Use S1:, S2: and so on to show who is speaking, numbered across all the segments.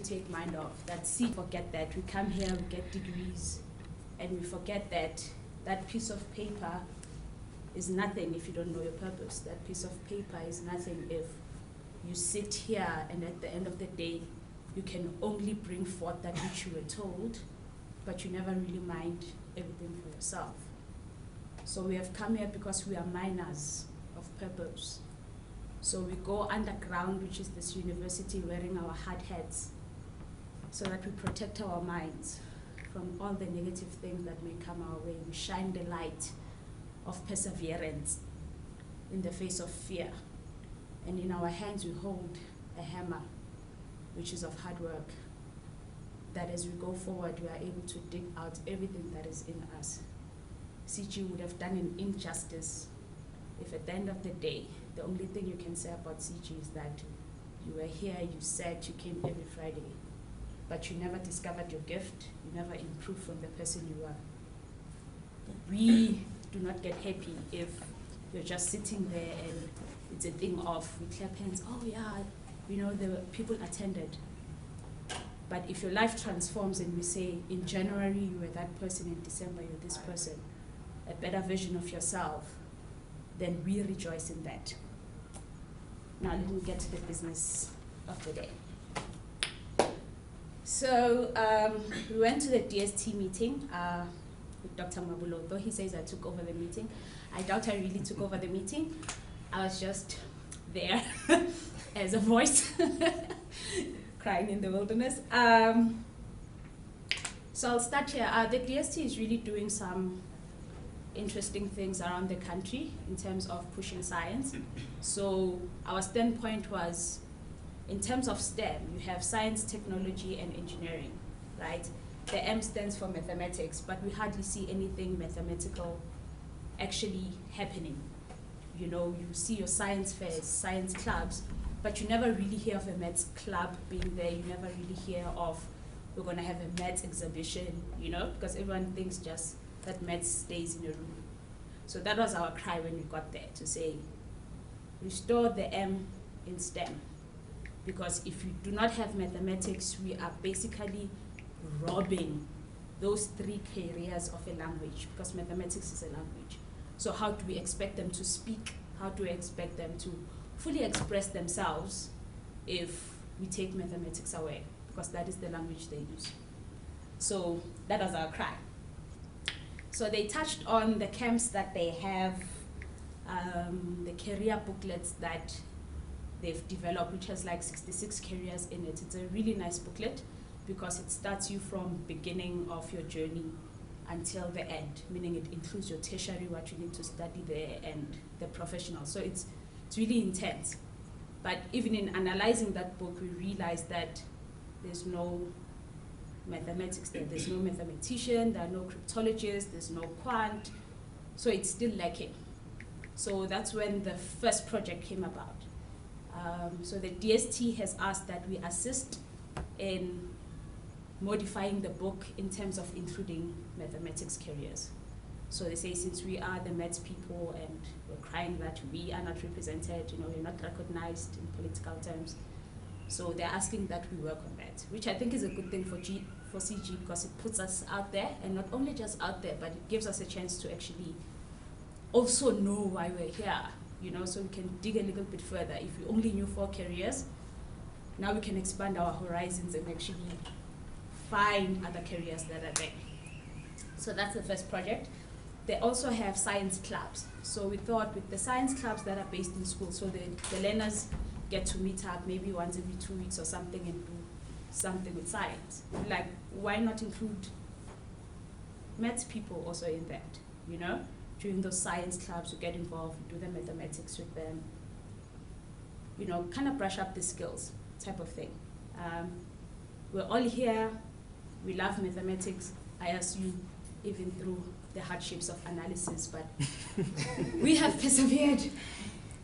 S1: take mind off. Forget that. We come here, we get degrees, and we forget that that piece of paper is nothing if you don't know your purpose. That piece of paper is nothing if you sit here and at the end of the day, you can only bring forth that which you were told, but you never really mind everything for yourself. So we have come here because we are miners of purpose. So we go underground, which is this university, wearing our hard hats, so that we protect our minds from all the negative things that may come our way. We shine the light of perseverance in the face of fear. And in our hands we hold a hammer, which is of hard work, that as we go forward, we are able to dig out everything that is in us. CG would have done an injustice if at the end of the day, the only thing you can say about CG is that you were here, you said you came every Friday, but you never discovered your gift, you never improved from the person you were. We do not get happy if you're just sitting there and it's a thing of, we clap hands, oh yeah, you know, the people attended. But if your life transforms and we say, in January you were that person, in December you're this person, a better version of yourself, then we rejoice in that. Now let me get to the business of the day. So we went to the DST meeting with Dr. Mabulo. Though he says I took over the meeting, I doubt I really took over the meeting. I was just there as a voice, crying in the wilderness. So I'll start here. The DST is really doing some interesting things around the country in terms of pushing science. So our standpoint was, in terms of STEM, you have science, technology, and engineering, right? The M stands for mathematics, but we hardly see anything mathematical actually happening. You know, you see your science fairs, science clubs, but you never really hear of a maths club being there. You never really hear of, we're gonna have a maths exhibition, you know, because everyone thinks just that maths stays in a room. So that was our cry when we got there, to say, restore the M in STEM. Because if you do not have mathematics, we are basically robbing those three careers of a language, because mathematics is a language. So how do we expect them to speak? How do we expect them to fully express themselves if we take mathematics away? Because that is the language they use. So that was our cry. So they touched on the camps that they have, the career booklets that they've developed, which has like 66 careers in it. It's a really nice booklet because it starts you from beginning of your journey until the end, meaning it includes your tertiary, what you need to study there, and the professional. So it's really intense. But even in analyzing that book, we realized that there's no mathematics there. There's no mathematician, there are no cryptologists, there's no quant, so it's still lacking. So that's when the first project came about. So the DST has asked that we assist in modifying the book in terms of including mathematics careers. So they say, since we are the maths people and we're crying that we are not represented, you know, we're not recognized in political terms, so they're asking that we work on that, which I think is a good thing for CG, because it puts us out there, and not only just out there, but it gives us a chance to actually also know why we're here, you know, so we can dig a little bit further. If we only knew 4 careers, now we can expand our horizons and actually find other careers that are there. So that's the first project. They also have science clubs. So we thought with the science clubs that are based in school, so the learners get to meet up maybe once every 2 weeks or something and do something with science. Like, why not include maths people also in that, you know? During those science clubs, we get involved, we do the mathematics with them, you know, kind of brush up the skills type of thing. We're all here, we love mathematics, I assume, even through the hardships of analysis, but we have persevered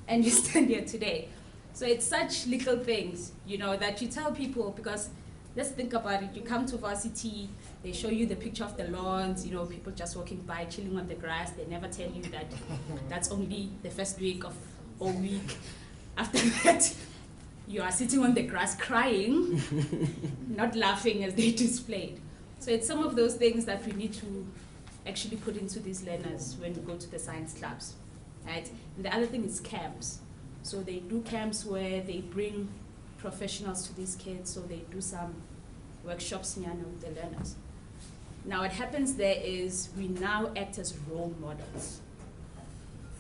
S1: and we stand here today. So it's such little things, you know, that you tell people, because let's think about it. You come to varsity, they show you the picture of the lawns, you know, people just walking by, chilling on the grass. They never tell you that that's only the first week of or week. After that, you are sitting on the grass crying, not laughing as they displayed. So it's some of those things that we need to actually put into these learners when we go to the science clubs, right? And the other thing is camps. So they do camps where they bring professionals to these kids, so they do some workshops with the learners. Now what happens there is we now act as role models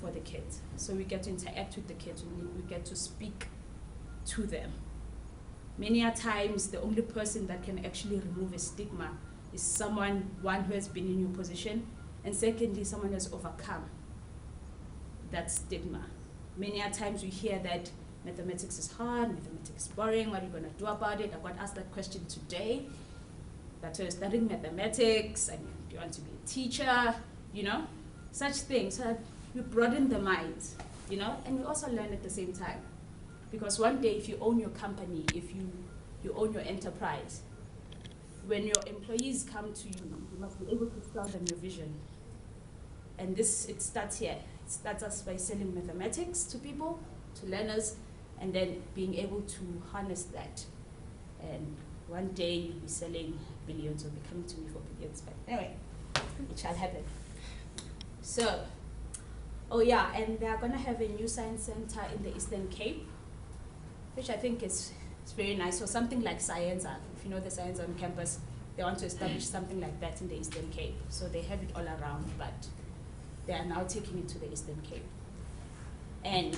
S1: for the kids. So we get to interact with the kids, we get to speak to them. Many a times the only person that can actually remove a stigma is someone, one who has been in your position, and secondly, someone who has overcome that stigma. Many a times we hear that mathematics is hard, mathematics is boring, what are you going to do about it? I got asked that question today, that you're studying mathematics, and do you want to be a teacher, such things. So that we broaden the minds, and we also learn at the same time. Because one day, if you own your company, if you own your enterprise, when your employees come to you, you must be able to sell them your vision. And it starts here. It starts us by selling mathematics to people, to learners, and then being able to harness that. And one day you'll be selling billions, or be coming to me for billions. But anyway, it shall happen. So, and they're going to have a new science center in the Eastern Cape, which I think is very nice. So something like Scienza, if you know the Scienza on campus, they want to establish something like that in the Eastern Cape. So they have it all around, but they are now taking it to the Eastern Cape. And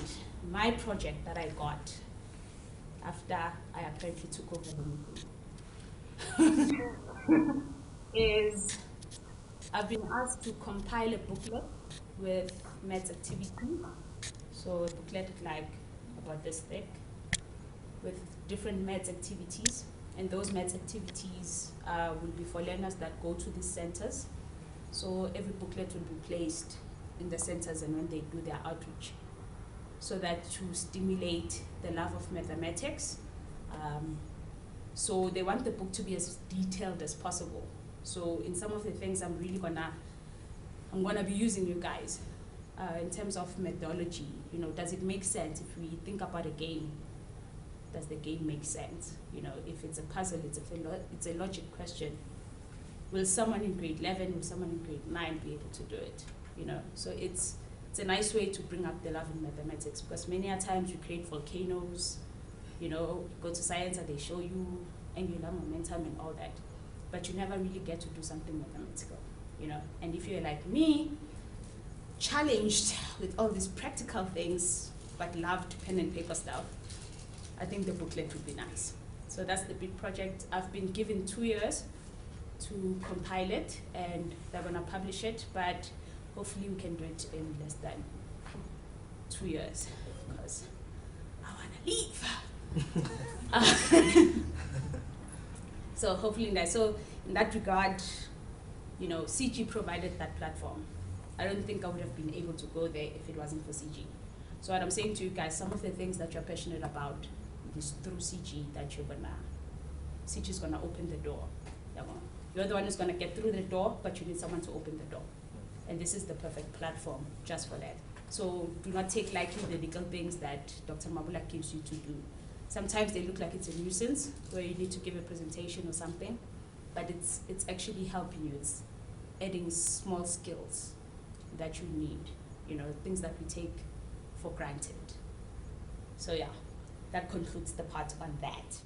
S1: my project that I got after I apparently took over the movie is I've been asked to compile a booklet with maths activity. So a booklet like about this thick, with different maths activities, and those maths activities will be for learners that go to these centers. So every booklet will be placed in the centers and when they do their outreach, so that to stimulate the love of mathematics. So they want the book to be as detailed as possible. So in some of the things I'm gonna be using you guys in terms of methodology. Does it make sense if we think about a game? Does the game make sense? If it's a puzzle, it's a logic question. Will someone in grade 11, will someone in grade 9 be able to do it? So it's a nice way to bring up the love in mathematics, because many a times you create volcanoes, go to science and they show you angular momentum and all that, but you never really get to do something mathematical, And if you're like me, challenged with all these practical things, but loved pen and paper stuff, I think the booklet would be nice. So that's the big project. I've been given 2 years to compile it, and they're gonna publish it, but hopefully we can do it in less than 2 years, because I wanna leave. So hopefully in that regard, CG provided that platform. I don't think I would have been able to go there if it wasn't for CG. So what I'm saying to you guys, some of the things that you're passionate about, it is through CG that CG is gonna open the door. You're the one who's gonna get through the door, but you need someone to open the door. And this is the perfect platform just for that. So do not take lightly the legal things that Dr. Mabula gives you to do. Sometimes they look like it's a nuisance, where you need to give a presentation or something, but it's actually helping you. It's adding small skills that you need, things that we take for granted. So yeah, that concludes the part on that.